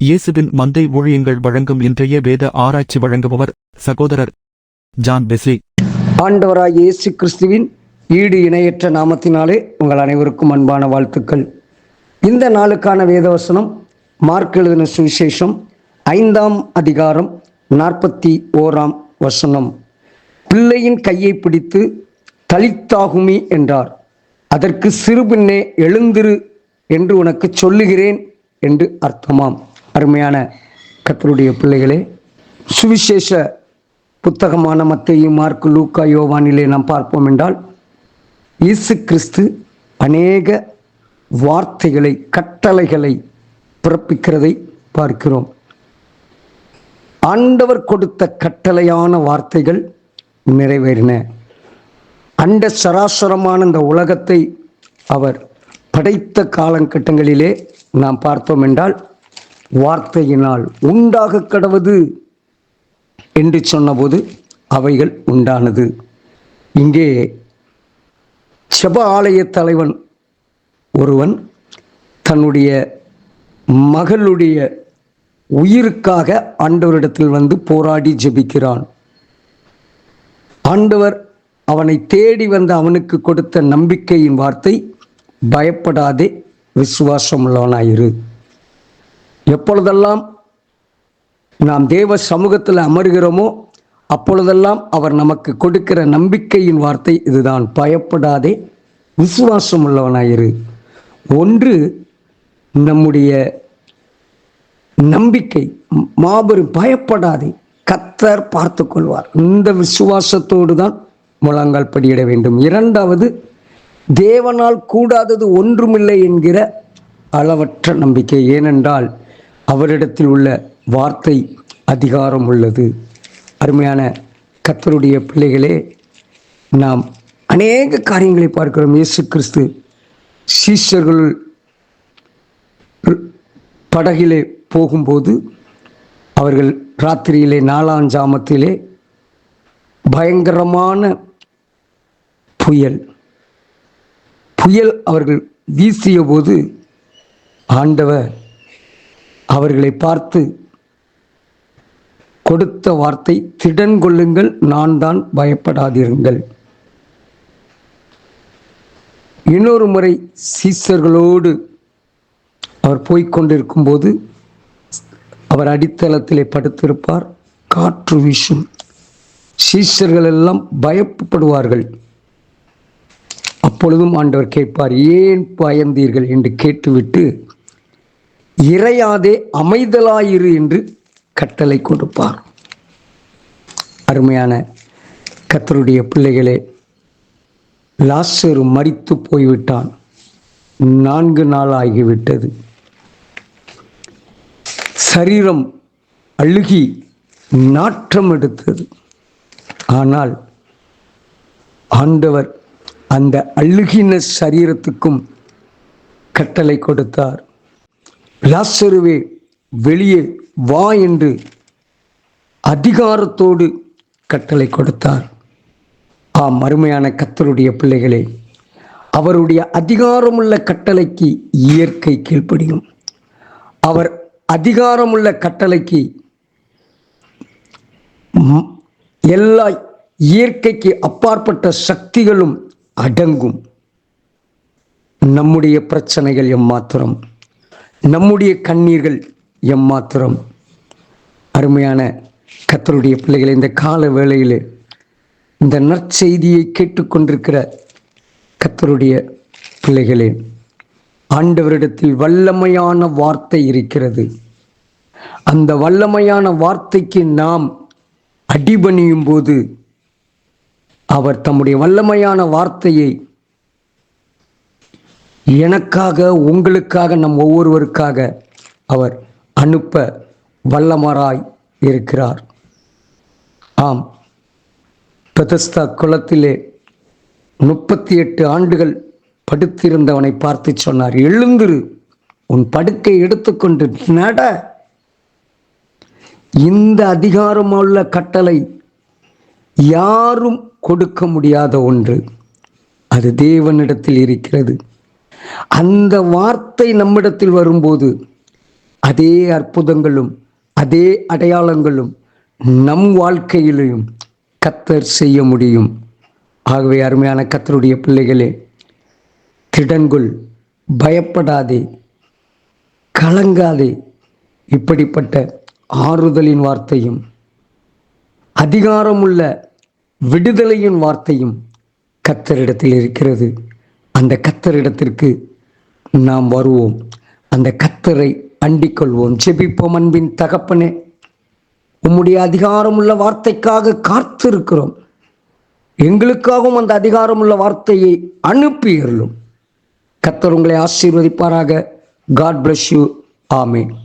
இயேசுவின் மந்தை ஊழியங்கள் வழங்கும் இன்றைய வேத ஆராய்ச்சி வழங்குபவர் சகோதரர் ஜான் பெஸ்லி. ஆண்டவராய் இயேசு கிறிஸ்துவின் ஈடு இணையற்ற நாமத்தினாலே உங்கள் அனைவருக்கும் அன்பான வாழ்த்துக்கள். இந்த நாளுக்கான வேதவசனம் மார்க் எழுதின சுவிசேஷம் 5ஆம் அதிகாரம் 41ஆம் வசனம். பிள்ளையின் கையை பிடித்து தலித்தாகுமி என்றார். அதற்கு சிறுபின்னே எழுந்திரு என்று உனக்கு சொல்லுகிறேன் என்று அர்த்தமாம். அருமையான கர்த்தருடைய பிள்ளைகளே, சுவிசேஷ புத்தகமான மத்தேயு, மார்க்கு, லூக்கா, யோவானிலே நாம் பார்ப்போம் என்றால் இயேசு கிறிஸ்து அநேக வார்த்தைகளை, கட்டளைகளை பிறப்பிக்கிறதை பார்க்கிறோம். ஆண்டவர் கொடுத்த கட்டளையான வார்த்தைகள் நிறைவேறின. அண்ட சராசரமான இந்த உலகத்தை அவர் படைத்த காலகட்டங்களிலே நாம் பார்த்தோம் என்றால் வார்த்தையினால் உண்டாக கடவது என்று சொன்னபோது அவைகள் உண்டானது. இங்கே செப ஆலய தலைவன் ஒருவன் தன்னுடைய மகளுடைய உயிருக்காக ஆண்டவரிடத்தில் வந்து போராடி ஜெபிக்கிறான். ஆண்டவர் அவனை தேடி வந்து அவனுக்கு கொடுத்த நம்பிக்கையின் வார்த்தை, பயப்படாதே, விசுவாசம் உள்ளவனாயிரு. எப்பொழுதெல்லாம் நாம் தேவ சமூகத்தில் அமர்கிறோமோ அப்பொழுதெல்லாம் அவர் நமக்கு கொடுக்கிற நம்பிக்கையின் வார்த்தை இதுதான், பயப்படாதே, விசுவாசம் உள்ளவனாயிரு. ஒன்று, நம்முடைய நம்பிக்கை மாபெரும், பயப்படாதே, கர்த்தர் பார்த்து கொள்வார். இந்த விசுவாசத்தோடு தான் முழங்கால் படியிட வேண்டும். இரண்டாவது, தேவனால் கூடாதது ஒன்றுமில்லை என்கிற அளவற்ற நம்பிக்கை. ஏனென்றால் அவரிடத்தில் உள்ள வார்த்தை அதிகாரம் உள்ளது. அருமையான கர்த்தருடைய பிள்ளைகளே, நாம் அநேக காரியங்களை பார்க்கிறோம். இயேசு கிறிஸ்து சீஷர்கள் படகிலே போகும்போது அவர்கள் ராத்திரியிலே 4ஆம் ஜாமத்திலே பயங்கரமான புயல் அவர்கள் வீசிய போது ஆண்டவர் அவர்களை பார்த்து கொடுத்த வார்த்தை, திடன் கொள்ளுங்கள், நான் தான், பயப்படாதிருங்கள். இன்னொரு முறை சீஷர்களோடு அவர் போய்கொண்டிருக்கும் போது அவர் அடித்தளத்திலே படுத்திருப்பார். காற்று வீசும். சீஷர்கள் எல்லாம் பயப்படுவார்கள். அப்பொழுதும் ஆண்டவர் கேட்பார், ஏன் பயந்தீர்கள் என்று கேட்டுவிட்டு, இறையாதே, அமைதலாயிரு என்று கட்டளை கொடுப்பார். அருமையான கர்த்தருடைய பிள்ளைகளே, லாசரு மரித்து போய்விட்டான். 4 நாள் ஆகிவிட்டது. சரீரம் அழுகி நாற்றம் எடுத்தது. ஆனால் ஆண்டவர் அந்த அழுகின சரீரத்துக்கும் கட்டளை கொடுத்தார். லாசருவே, வெளியே வா என்று அதிகாரத்தோடு கட்டளை கொடுத்தார். ஆம், அருமையான கர்த்தருடைய பிள்ளைகளே, அவருடைய அதிகாரமுள்ள கட்டளைக்கு இயற்கை கீழ்ப்படியும். அவர் அதிகாரமுள்ள கட்டளைக்கு எல்லா இயற்கைக்கு அப்பாற்பட்ட சக்திகளும் அடங்கும். நம்முடைய பிரச்சனைகள் எம்மாத்திரம், நம்முடைய கண்ணீர்கள் எம்மாத்திரம். அருமையான கர்த்தருடைய பிள்ளைகளை, இந்த கால வேளையிலே இந்த நற்செய்தியை கேட்டுக்கொண்டிருக்கிற கர்த்தருடைய பிள்ளைகளே, ஆண்டவரிடத்தில் வல்லமையான வார்த்தை இருக்கிறது. அந்த வல்லமையான வார்த்தைக்கு நாம் அடிபணியும் போது அவர் தம்முடைய வல்லமையான வார்த்தையை எனக்காக, உங்களுக்காக, நம் ஒவ்வொருவருக்காக அவர் அனுப்ப வல்லமராய் இருக்கிறார். ஆம், பெதஸ்தா குளத்திலே 38 ஆண்டுகள் படுத்திருந்தவனை பார்த்து சொன்னார், எழுந்திரு, உன் படுக்கை எடுத்துக்கொண்டு நட. இந்த அதிகாரமுள்ள கட்டளை யாரும் கொடுக்க முடியாத ஒன்று. அது தேவனிடத்தில் இருக்கிறது. அந்த வார்த்தை நம்மிடத்தில் வரும்போது அதே அற்புதங்களும் அதே அடையாளங்களும் நம் வாழ்க்கையிலும் கர்த்தர் செய்ய முடியும். ஆகவே அருமையான கர்த்தருடைய பிள்ளைகளே, திடன்கொள், பயப்படாதே, கலங்காதே. இப்படிப்பட்ட ஆறுதலின் வார்த்தையும் அதிகாரமுள்ள விடுதலையின் வார்த்தையும் கர்த்தரிடத்தில் இருக்கிறது. அந்த கர்த்தரிடத்திற்கு நாம் வருவோம். அந்த கர்த்தரை அண்டிக் கொள்வோம். ஜெபிப்போம். அன்பின் தகப்பனே, உம்முடைய அதிகாரமுள்ள வார்த்தைக்காக காத்திருக்கிறோம். எங்களுக்காகவும் அந்த அதிகாரமுள்ள வார்த்தையை அனுப்பியருளும். கர்த்தர் உங்களை ஆசீர்வதிப்பாராக. God bless you. ஆமென்.